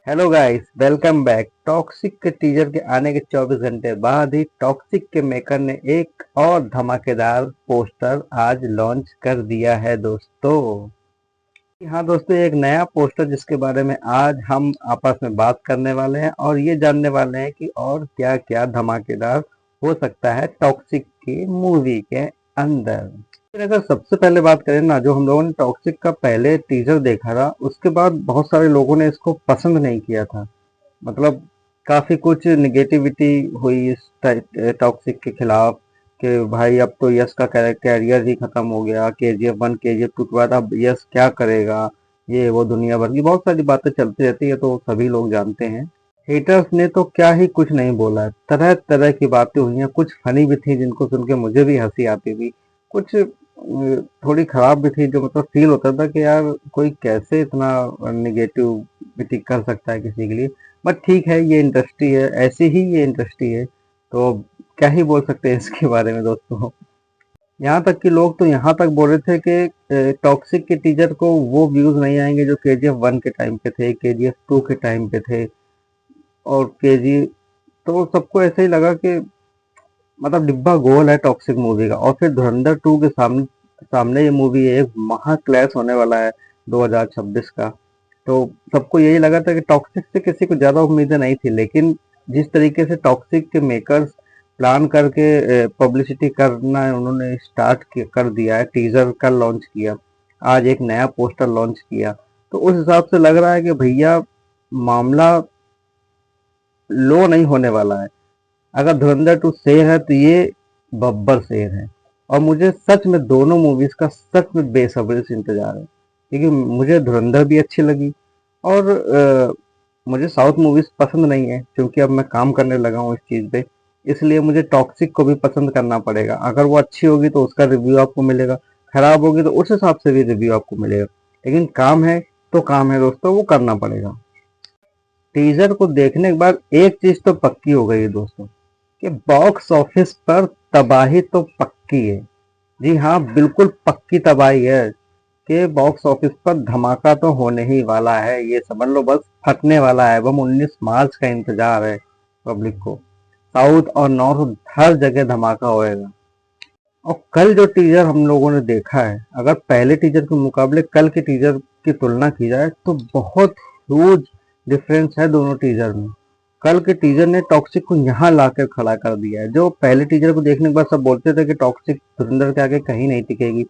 Hello guys, welcome back. Toxic के teaser के आने के 24 घंटे बाद ही टॉक्सिक के मेकर ने एक और धमाकेदार पोस्टर आज लॉन्च कर दिया है दोस्तों। हाँ दोस्तों, एक नया पोस्टर जिसके बारे में आज हम आपस में बात करने वाले हैं और ये जानने वाले हैं कि और क्या क्या धमाकेदार हो सकता है टॉक्सिक की मूवी के अंदर। फिर अगर सबसे पहले बात करें ना, जो हम लोगों ने टॉक्सिक का पहले टीजर देखा था उसके बाद बहुत सारे लोगों ने इसको पसंद नहीं किया था। मतलब काफी कुछ निगेटिविटी हुई इस टॉक्सिक के खिलाफ कि भाई अब तो यश का कैरियर ही खत्म हो गया। KGF 1 KGF 2 के बाद अब यश क्या करेगा, ये वो दुनिया भर की बहुत सारी बातें चलती रहती है, तो सभी लोग जानते हैं। हेटर्स ने तो क्या ही कुछ नहीं बोला है, तरह तरह की बातें हुई हैं। कुछ फनी भी थी जिनको सुन के मुझे भी हंसी आती थी, कुछ थोड़ी खराब भी थी, जो मतलब फील होता था कि यार कोई कैसे इतना निगेटिविटी कर सकता है किसी के लिए। बट ठीक है, ये इंडस्ट्री है, ऐसी ही ये इंडस्ट्री है, तो क्या ही बोल सकते हैं इसके बारे में दोस्तों। यहाँ तक कि लोग तो यहाँ तक बोल रहे थे कि टॉक्सिक के टीजर को वो व्यूज नहीं आएंगे जो KGF 1 के टाइम पे थे, KGF 2 के टाइम पे थे। और केजी तो सबको ऐसे ही लगा कि मतलब डिब्बा गोल है टॉक्सिक मूवी का। और फिर धुरंधर 2 के सामने सामने ये मूवी एक महा क्लैश होने वाला है 2026 का। तो सबको यही लगा था कि टॉक्सिक से किसी को ज्यादा उम्मीदें नहीं थी, लेकिन जिस तरीके से टॉक्सिक के मेकर्स प्लान करके पब्लिसिटी करना उन्होंने कर दिया है, टीजर कल लॉन्च किया, आज एक नया पोस्टर लॉन्च किया, तो उस हिसाब से लग रहा है कि भैया मामला लो नहीं होने वाला है। अगर धुरंधर 2 शेर है तो ये बब्बर शेर है। और मुझे सच में दोनों मूवीज का सच में बेसब्री से इंतजार है, क्योंकि मुझे धुरंधर भी अच्छी लगी और मुझे साउथ मूवीज पसंद नहीं है, क्योंकि अब मैं काम करने लगा हूँ इस चीज पे। इसलिए मुझे टॉक्सिक को भी पसंद करना पड़ेगा। अगर वो अच्छी होगी तो उसका रिव्यू आपको मिलेगा, खराब होगी तो उस हिसाब से भी रिव्यू आपको मिलेगा। लेकिन काम है तो काम है दोस्तों, वो करना पड़ेगा। टीजर को देखने के बाद एक चीज तो पक्की हो गई है दोस्तों, कि बॉक्स ऑफिस पर तबाही तो पक्की है। जी हाँ, बिल्कुल पक्की तबाही है कि बॉक्स ऑफिस पर धमाका तो होने ही वाला है। ये समझ लो बस फटने वाला है बम। 19 मार्च का इंतजार है पब्लिक को। साउथ और नॉर्थ हर जगह धमाका होएगा। और कल जो टीजर हम लोगों ने देखा है, अगर पहले टीजर के मुकाबले कल के टीजर की तुलना की जाए तो बहुत ह्यूज डिफरेंस है दोनों टीजर में। कल के टीजर ने टॉक्सिक को यहाँ लाकर खड़ा कर दिया है। जो पहले टीजर को देखने के बाद सब बोलते थे कि टॉक्सिक धुरंधर के आगे कहीं नहीं टिकेगी,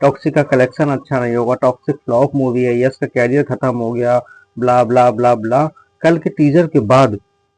टॉक्सिक का कलेक्शन अच्छा नहीं होगा, टॉक्सिक फ्लॉप मूवी है, यस का कैरियर खत्म हो गया, ब्ला ब्ला ब्ला ब्ला। कल के टीजर के बाद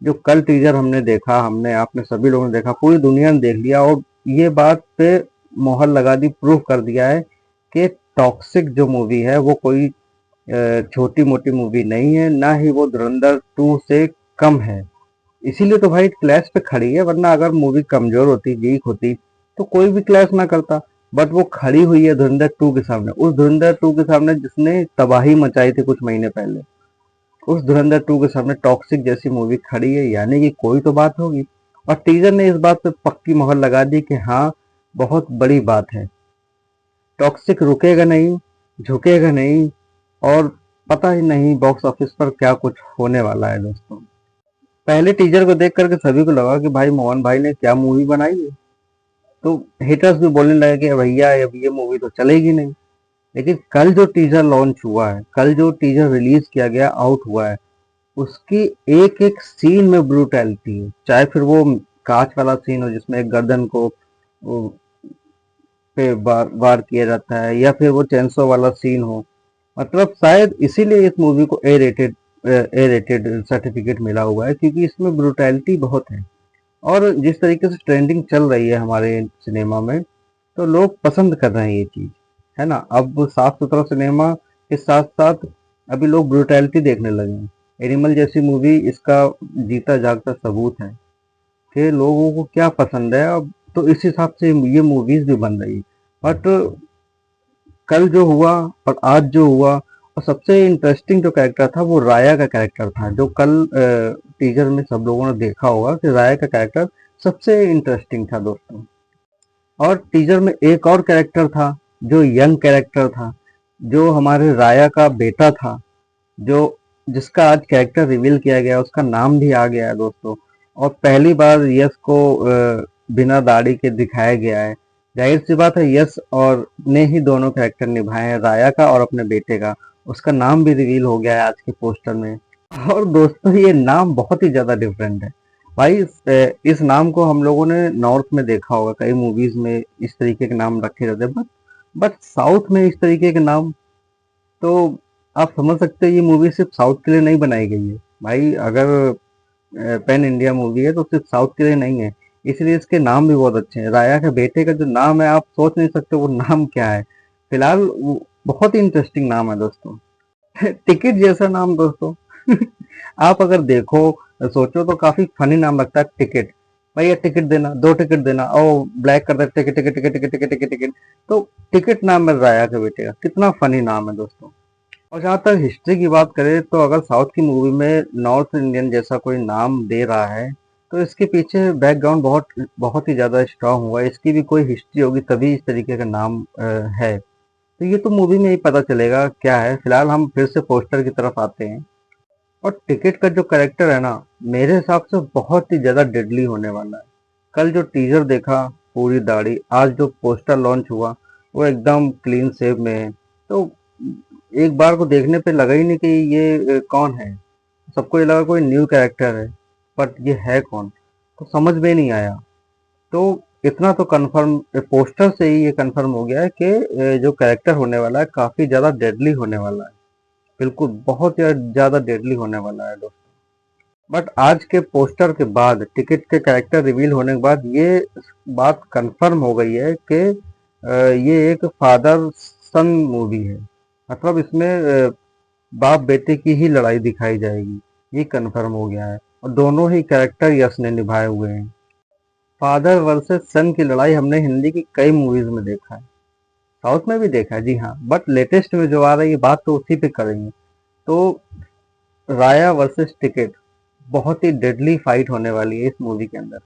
जो कल टीजर हमने देखा, हमने आपने सभी लोगों ने देखा, पूरी दुनिया ने देख लिया और ये बात पे मोहर लगा दी, प्रूव कर दिया है कि टॉक्सिक जो मूवी है वो कोई छोटी मोटी मूवी नहीं है, ना ही वो धुरंधर 2 से कम है। इसीलिए तो भाई क्लैश पे खड़ी है, वरना अगर मूवी कमजोर होती, वीक होती, तो कोई भी क्लैश ना करता। बट वो खड़ी हुई है धुरंधर 2 के सामने, उस धुरंधर 2 के सामने जिसने तबाही मचाई थी कुछ महीने पहले। उस धुरंधर 2 के सामने टॉक्सिक जैसी मूवी खड़ी है, यानी कि कोई तो बात होगी। और टीजर ने इस बात पे पक्की मोहर लगा दी कि हाँ, बहुत बड़ी बात है। टॉक्सिक रुकेगा नहीं, झुकेगा नहीं, और पता ही नहीं बॉक्स ऑफिस पर क्या कुछ होने वाला है दोस्तों। पहले टीजर को देख करके सभी को लगा कि भाई मोहन भाई ने क्या मूवी बनाई है। तो हेटर्स भी बोलने लगे कि भैया अब ये मूवी तो चलेगी नहीं। लेकिन कल जो टीजर लॉन्च हुआ है, कल जो टीजर रिलीज किया गया, आउट हुआ है, उसकी एक एक सीन में ब्रूटैलिटी है। चाहे फिर वो कांच वाला सीन हो जिसमें एक गर्दन को वो पे वार किया जाता है, या फिर वो चैनसो वाला सीन हो। मतलब शायद इसीलिए इस मूवी को ए रेटेड सर्टिफिकेट मिला हुआ है, क्योंकि इसमें ब्रूटैलिटी बहुत है। और जिस तरीके से ट्रेंडिंग चल रही है हमारे सिनेमा में, तो लोग पसंद कर रहे हैं ये चीज, है ना। अब साफ सुथरा सिनेमा के साथ साथ अभी लोग ब्रूटैलिटी देखने लगे हैं। एनिमल जैसी मूवी इसका जीता जागता सबूत है कि लोगों को क्या पसंद है। अब तो इस हिसाब से ये मूवीज भी बन रही है। बट कल जो हुआ और आज जो हुआ, और सबसे इंटरेस्टिंग जो कैरेक्टर था वो राया का कैरेक्टर था, जो कल टीजर में सब लोगों ने देखा होगा कि राया का कैरेक्टर सबसे इंटरेस्टिंग था दोस्तों। और टीजर में एक और कैरेक्टर था जो यंग कैरेक्टर था, जो हमारे राया का बेटा था, जो जिसका आज कैरेक्टर रिवील किया गया, उसका नाम भी आ गया है दोस्तों। और पहली बार यश को बिना दाढ़ी के दिखाया गया है। जाहिर सी बात है, यश और ने ही दोनों कैरेक्टर निभाए हैं, राया का और अपने बेटे का। उसका नाम भी रिवील हो गया है आज के पोस्टर में। और दोस्तों, ये नाम बहुत ही ज्यादा डिफरेंट है भाई। इस नाम को हम लोगों ने नॉर्थ में देखा होगा, कई मूवीज में इस तरीके के नाम रखे जाते हैं, बट साउथ में इस तरीके के नाम, तो आप समझ सकते हैं ये मूवी सिर्फ साउथ के लिए नहीं बनाई गई है भाई। अगर पैन इंडिया मूवी है तो सिर्फ साउथ के लिए नहीं है, इसलिए इसके नाम भी बहुत अच्छे हैं। राया के बेटे का जो नाम है, आप सोच नहीं सकते वो नाम क्या है। फिलहाल बहुत ही इंटरेस्टिंग नाम है दोस्तों। टिकट जैसा नाम दोस्तों। आप अगर देखो, सोचो तो काफी फनी नाम लगता है टिकट। भैया टिकट देना, 2 टिकट देना, ओ ब्लैक कर दे, ticket ticket ticket ticket ticket ticket ticket. तो टिकट नाम है राया के बेटे का, कितना फनी नाम है दोस्तों। और जहाँ तक हिस्ट्री की बात करें, तो अगर साउथ की मूवी में नॉर्थ इंडियन जैसा कोई नाम दे रहा है, तो इसके पीछे बैकग्राउंड बहुत बहुत ही ज्यादा स्ट्रांग हुआ है। इसकी भी कोई हिस्ट्री होगी, तभी इस तरीके का नाम है। तो ये तो मूवी में ही पता चलेगा क्या है। फिलहाल हम फिर से पोस्टर की तरफ आते हैं। और टिकट का जो कैरेक्टर है ना, मेरे हिसाब से बहुत ही ज्यादा डेडली होने वाला है। कल जो टीजर देखा, पूरी दाढ़ी, आज जो पोस्टर लॉन्च हुआ, वो एकदम क्लीन शेव में है। तो एक बार को देखने पे लगा ही नहीं कि ये कौन है। सबको ये लगा कोई न्यू कैरेक्टर है, बट ये है कौन, तो समझ में नहीं आया। तो इतना तो कंफर्म, पोस्टर से ही ये कंफर्म हो गया है कि जो कैरेक्टर होने वाला है काफी ज्यादा डेडली होने वाला है। बिल्कुल बहुत ज्यादा डेडली होने वाला है दोस्तों। बट आज के पोस्टर के बाद, टिकट के कैरेक्टर रिवील होने के बाद, ये बात कंफर्म हो गई है कि ये एक फादर सन मूवी है। मतलब इसमें बाप बेटे की ही लड़ाई दिखाई जाएगी, ये कंफर्म हो गया है। और दोनों ही कैरेक्टर यश ने निभाए हुए हैं। फादर वर्सेस सन की लड़ाई हमने हिंदी की कई मूवीज में देखा है, साउथ में भी देखा है, जी हाँ। बट लेटेस्ट में जो आ रही है, बात तो उसी पे करेंगे। तो राया वर्सेस टिकट, बहुत ही डेडली फाइट होने वाली है इस मूवी के अंदर।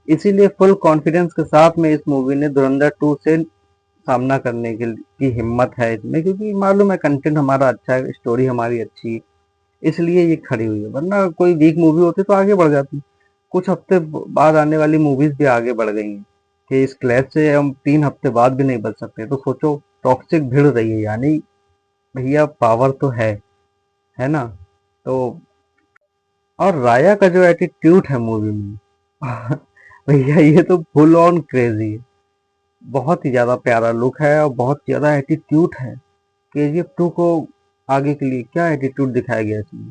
इसीलिए फुल कॉन्फिडेंस के साथ में इस मूवी ने धुरंधर 2 से सामना करने की हिम्मत है इसमें, क्योंकि मालूम है कंटेंट हमारा अच्छा है, स्टोरी हमारी अच्छी है, इसलिए ये खड़ी हुई है। वरना कोई वीक मूवी होती तो आगे बढ़ जाती। कुछ हफ्ते बाद आने वाली मूवीज भी आगे बढ़ गई हैं कि इस क्लैश से हम 3 हफ्ते बाद भी नहीं बच सकते। तो सोचो, टॉक्सिक भिड़ रही है, यानी भैया पावर तो है ना। तो और राया का जो एटीट्यूड है मूवी में, भैया ये तो फुल ऑन क्रेजी है। बहुत ही ज्यादा प्यारा लुक है और बहुत ज्यादा एटीट्यूड है। KGF 2 को आगे के लिए क्या एटीट्यूड दिखाया गया इसमें।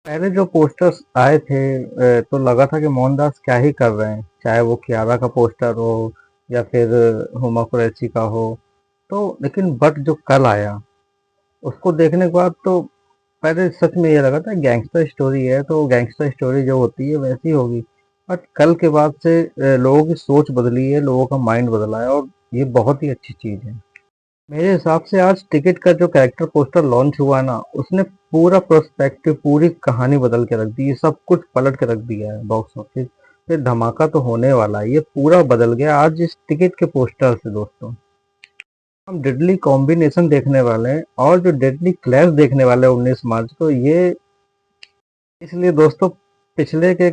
पहले जो पोस्टर्स आए थे, तो लगा था कि मोहनदास क्या ही कर रहे हैं, चाहे वो कियारा का पोस्टर हो या फिर हुमा कुरैशी का हो। तो लेकिन बट जो कल आया, उसको देखने के बाद तो पहले सच में ये लगा था गैंगस्टर स्टोरी है, तो गैंगस्टर स्टोरी जो होती है वैसी होगी। बट कल के बाद से लोगों की सोच बदली है, लोगों का माइंड बदला है, और ये बहुत ही अच्छी चीज है। मेरे हिसाब से आज टिकट का जो कैरेक्टर पोस्टर लॉन्च हुआ ना, उसने पूरा प्रोस्पेक्टिव, पूरी कहानी बदल के रख दी है। सब कुछ पलट के रख दिया है बॉक्स ऑफिस पे। धमाका तो होने वाला है, ये पूरा बदल गया आज इस टिकट के पोस्टर से दोस्तों। हम डेडली कॉम्बिनेशन देखने वाले हैं, और जो डेडली क्लैश देखने वाले हैं 19 मार्च को, ये इसलिए दोस्तों, पिछले के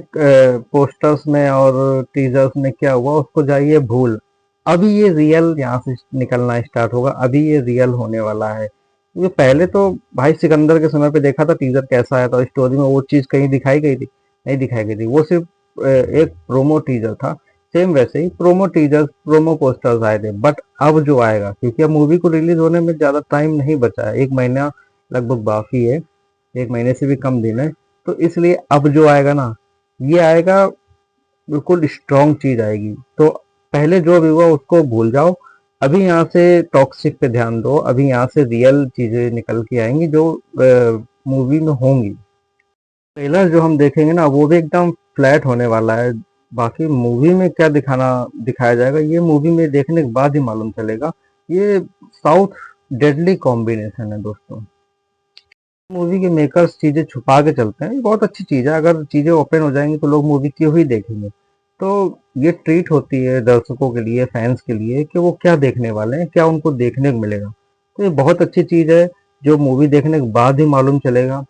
पोस्टर्स में और टीजर्स में क्या हुआ उसको जाइए भूल। अभी ये रियल यहाँ से निकलना स्टार्ट होगा, अभी ये रियल होने वाला है। क्योंकि पहले तो भाई सिकंदर के समय पे देखा था टीजर कैसा आया था, स्टोरी में वो चीज कहीं दिखाई गई थी, नहीं दिखाई गई थी। वो सिर्फ एक प्रोमो टीजर था। सेम वैसे ही प्रोमो टीजर, प्रोमो पोस्टर्स आए थे। बट अब जो आएगा, क्योंकि अब मूवी को रिलीज होने में ज्यादा टाइम नहीं बचा है, 1 महीना लगभग बाकी है, 1 महीने से भी कम दिन है। तो इसलिए अब जो आएगा ना, ये आएगा बिल्कुल स्ट्रॉन्ग चीज आएगी। तो पहले जो भी हुआ उसको भूल जाओ, अभी यहाँ से टॉक्सिक पे ध्यान दो। अभी यहाँ से रियल चीजें निकल के आएंगी जो मूवी में होंगी। ट्रेलर जो हम देखेंगे ना, वो भी एकदम फ्लैट होने वाला है। बाकी मूवी में क्या दिखाया जाएगा, ये मूवी में देखने के बाद ही मालूम चलेगा। ये साउथ डेडली कॉम्बिनेशन है दोस्तों। मूवी के मेकर्स चीजें छुपा के चलते हैं, ये बहुत अच्छी चीज है। अगर चीजें ओपन हो जाएंगी तो लोग मूवी क्यों ही देखेंगे। तो ये ट्रीट होती है दर्शकों के लिए, फैंस के लिए, कि वो क्या देखने वाले हैं, क्या उनको देखने को मिलेगा। तो ये बहुत अच्छी चीज है। जो मूवी देखने के बाद ही मालूम चलेगा।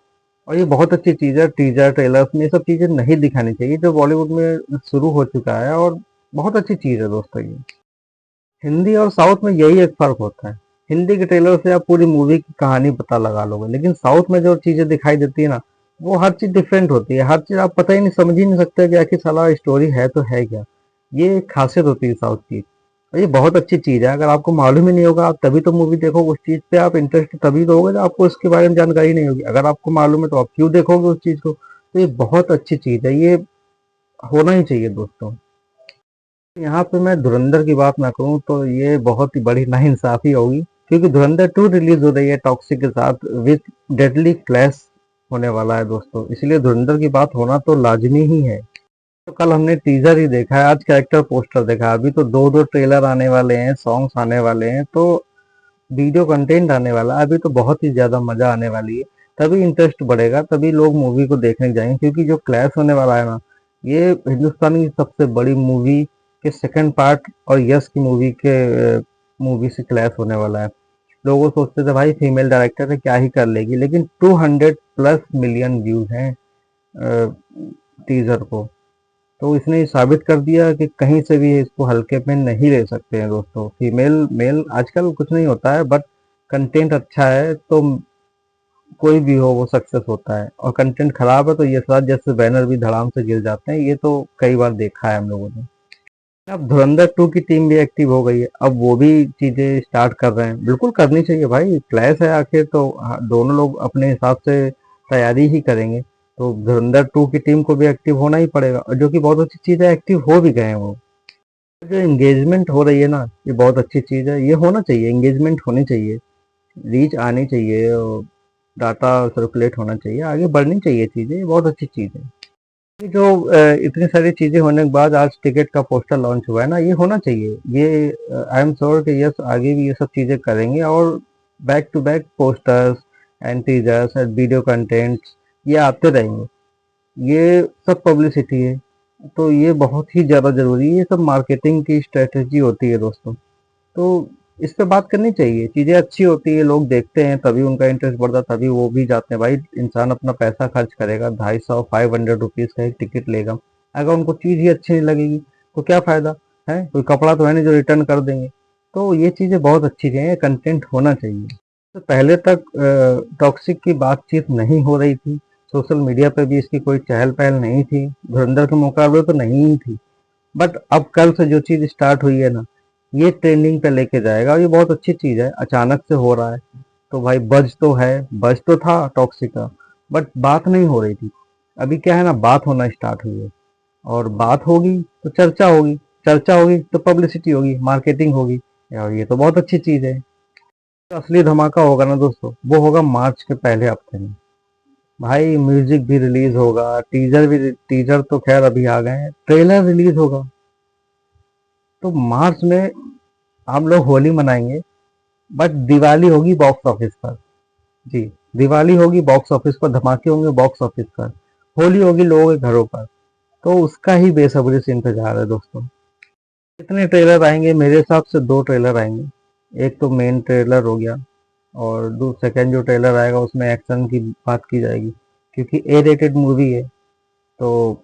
और ये बहुत अच्छी चीज़ है, टीजर ट्रेलर्स में ये सब चीज़ें नहीं दिखानी चाहिए जो बॉलीवुड में शुरू हो चुका है, और बहुत अच्छी चीज़ है दोस्तों ये। हिंदी और साउथ में यही एक फ़र्क होता है। हिंदी के ट्रेलर से आप पूरी मूवी की कहानी पता लगा लोगे, लेकिन साउथ में जो चीज़ें दिखाई देती है ना, वो हर चीज़ डिफरेंट होती है। हर चीज़ आप पता ही नहीं, समझ ही नहीं सकते कि आखिर साला स्टोरी है तो है क्या। ये एक खासियत होती है साउथ की, और ये बहुत अच्छी चीज़ है। अगर आपको मालूम ही नहीं होगा, आप तभी तो मूवी देखोगे, उस चीज़ पे आप इंटरेस्ट तभी दोगे जब आपको उसके बारे में जानकारी नहीं होगी। अगर आपको मालूम है तो आप क्यों देखोगे उस चीज़ को। तो ये बहुत अच्छी चीज़ है, ये होना ही चाहिए दोस्तों। यहाँ पे मैं धुरंधर की बात ना करूँ तो ये बहुत ही बड़ी नाइंसाफ़ी होगी, क्योंकि धुरंधर 2 रिलीज़ हो रही है टॉक्सिक के साथ विद डेडली क्लैश होने वाला है दोस्तों, इसलिए धुरंधर की बात होना तो लाज़मी ही है। तो कल हमने टीज़र ही देखा है, आज कैरेक्टर पोस्टर देखा है, अभी तो 2-2 ट्रेलर आने वाले हैं, सॉन्ग्स आने वाले हैं, तो वीडियो कंटेंट आने वाला है, अभी तो बहुत ही ज़्यादा मज़ा आने वाली है। तभी इंटरेस्ट बढ़ेगा, तभी लोग मूवी को देखने जाएँगे, क्योंकि जो क्लैश होने वाला है ना, ये हिंदुस्तान की सबसे बड़ी मूवी के सेकंड पार्ट और यश की मूवी से क्लैश होने वाला है। लोग सोचते थे भाई फीमेल डायरेक्टर है क्या ही कर लेगी, लेकिन 200 प्लस मिलियन व्यूज़ हैं टीज़र को। तो इसने ये साबित कर दिया कि कहीं से भी इसको हल्के में नहीं ले सकते हैं दोस्तों। फीमेल मेल आजकल कुछ नहीं होता है, बट कंटेंट अच्छा है तो कोई भी हो वो सक्सेस होता है, और कंटेंट खराब है तो ये साथ जैसे बैनर भी धड़ाम से गिर जाते हैं। ये तो कई बार देखा है हम लोगों ने। अब धुरंधर 2 की टीम भी एक्टिव हो गई है, अब वो भी चीजें स्टार्ट कर रहे हैं, बिल्कुल करनी चाहिए भाई, क्लैश है आखिर तो। दोनों लोग अपने हिसाब से तैयारी ही करेंगे, तो धुरंधर 2 की टीम को भी एक्टिव होना ही पड़ेगा, और जो कि बहुत अच्छी चीज है, एक्टिव हो भी गए हैं वो। जो एंगेजमेंट हो रही है ना, ये बहुत अच्छी चीज है, ये होना चाहिए, एंगेजमेंट होनी चाहिए, रीच आनी चाहिए, और डाटा सर्कुलेट होना चाहिए, आगे बढ़नी चाहिए चीजें, ये बहुत अच्छी चीज है। ये जो इतनी सारी चीजें होने के बाद आज टिकट का पोस्टर लॉन्च हुआ है ना, ये होना चाहिए। ये आई एम श्योर कि यस आगे भी ये सब चीजें करेंगे, और back to back posters and teasers and video contents ये आते रहेंगे। ये सब पब्लिसिटी है, तो ये बहुत ही ज़्यादा ज़रूरी है, ये सब मार्केटिंग की स्ट्रेटजी होती है दोस्तों। तो इस पे बात करनी चाहिए, चीज़ें अच्छी होती है, लोग देखते हैं तभी उनका इंटरेस्ट बढ़ता है, तभी वो भी जाते हैं। भाई इंसान अपना पैसा खर्च करेगा, 250 500 रुपीज़ का एक टिकट लेगा, अगर उनको चीज़ ही अच्छी नहीं लगेगी तो क्या फ़ायदा है। कोई कपड़ा तो है नहीं जो रिटर्न कर देंगे। तो ये चीज़ें बहुत अच्छी हैं, कंटेंट होना चाहिए। तो पहले तक टॉक्सिक की बातचीत नहीं हो रही थी, सोशल मीडिया पे भी इसकी कोई चहल पहल नहीं थी, धुरंधर के मुकाबले तो नहीं ही थी। बट अब कल से जो चीज़ स्टार्ट हुई है ना, ये ट्रेंडिंग पे लेके जाएगा, और ये बहुत अच्छी चीज़ है, अचानक से हो रहा है। तो भाई बज़ तो है, बज़ तो था टॉक्सिक का, बट बात नहीं हो रही थी। अभी क्या है ना, बात होना स्टार्ट हुई है, और बात होगी तो चर्चा होगी तो पब्लिसिटी होगी, मार्केटिंग होगी, और ये तो बहुत अच्छी चीज़ है। तो असली धमाका होगा ना दोस्तों, वो होगा मार्च के पहले हफ्ते में। भाई म्यूजिक भी रिलीज होगा, टीजर तो खैर अभी आ गए हैं, ट्रेलर रिलीज होगा। तो मार्च में हम लोग होली मनाएंगे, बट दिवाली होगी बॉक्स ऑफिस पर। जी, दिवाली होगी बॉक्स ऑफिस पर, धमाके होंगे बॉक्स ऑफिस पर, होली होगी लोगों के घरों पर। तो उसका ही बेसब्री से इंतजार है दोस्तों। कितने ट्रेलर आएंगे, मेरे हिसाब से 2 ट्रेलर आएंगे। एक तो मेन ट्रेलर हो गया, और दो सेकेंड जो ट्रेलर आएगा उसमें एक्शन की बात की जाएगी, क्योंकि ए रेटेड मूवी है। तो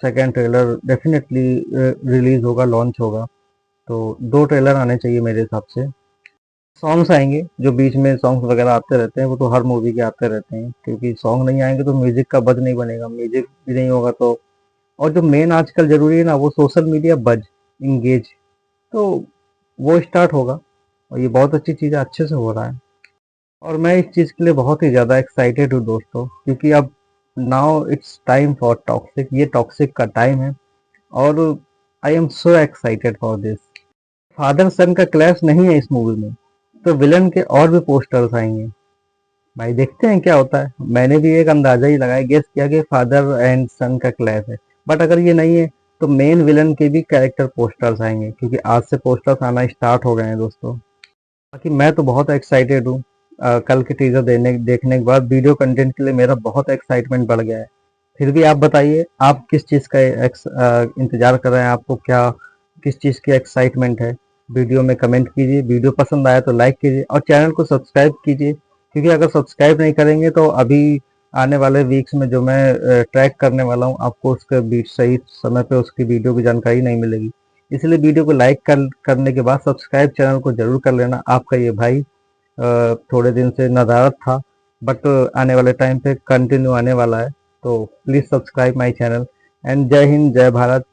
सेकेंड ट्रेलर डेफिनेटली रिलीज होगा, लॉन्च होगा। तो 2 ट्रेलर आने चाहिए मेरे हिसाब से। सॉन्ग्स आएंगे, जो बीच में सॉन्ग्स वगैरह आते रहते हैं, वो तो हर मूवी के आते रहते हैं, क्योंकि सॉन्ग नहीं आएंगे तो म्यूजिक का बज नहीं बनेगा, म्यूजिक भी नहीं होगा तो। और जो मेन आजकल जरूरी है ना, वो सोशल मीडिया बज, इंगेज, तो वो स्टार्ट होगा, और ये बहुत अच्छी चीज़ है, अच्छे से हो रहा है। और मैं इस चीज़ के लिए बहुत ही ज़्यादा एक्साइटेड हूँ दोस्तों, क्योंकि अब now it's time for Toxic, ये टॉक्सिक का टाइम है, और I am so excited for this. Father son का क्लैश नहीं है इस मूवी में, तो विलन के और भी पोस्टर्स आएंगे। भाई देखते हैं क्या होता है। मैंने भी एक अंदाजा ही लगाया, गेस किया कि फादर एंड सन का क्लैश है, बट अगर ये नहीं है तो मेन विलन के भी कैरेक्टर पोस्टर्स आएंगे, क्योंकि आज से पोस्टर्स आना स्टार्ट हो गए हैं दोस्तों। बाकी मैं तो बहुत एक्साइटेड हूँ। कल के टीजर देखने के बाद वीडियो कंटेंट के लिए मेरा बहुत एक्साइटमेंट बढ़ गया है। फिर भी आप बताइए, आप किस चीज़ का इंतजार कर रहे हैं, आपको क्या किस चीज़ की एक्साइटमेंट है। वीडियो में कमेंट कीजिए, वीडियो पसंद आया तो लाइक कीजिए, और चैनल को सब्सक्राइब कीजिए, क्योंकि अगर सब्सक्राइब नहीं करेंगे तो अभी आने वाले वीक्स में जो मैं ट्रैक करने वाला हूँ, आपको उसके बीच सही समय पे उसकी वीडियो की जानकारी नहीं मिलेगी। इसलिए वीडियो को लाइक करने के बाद सब्सक्राइब चैनल को जरूर कर लेना। आपका ये भाई थोड़े दिन से नदारद था, बट आने वाले टाइम पे कंटिन्यू आने वाला है। तो please subscribe my channel. And जय हिंद, जय भारत।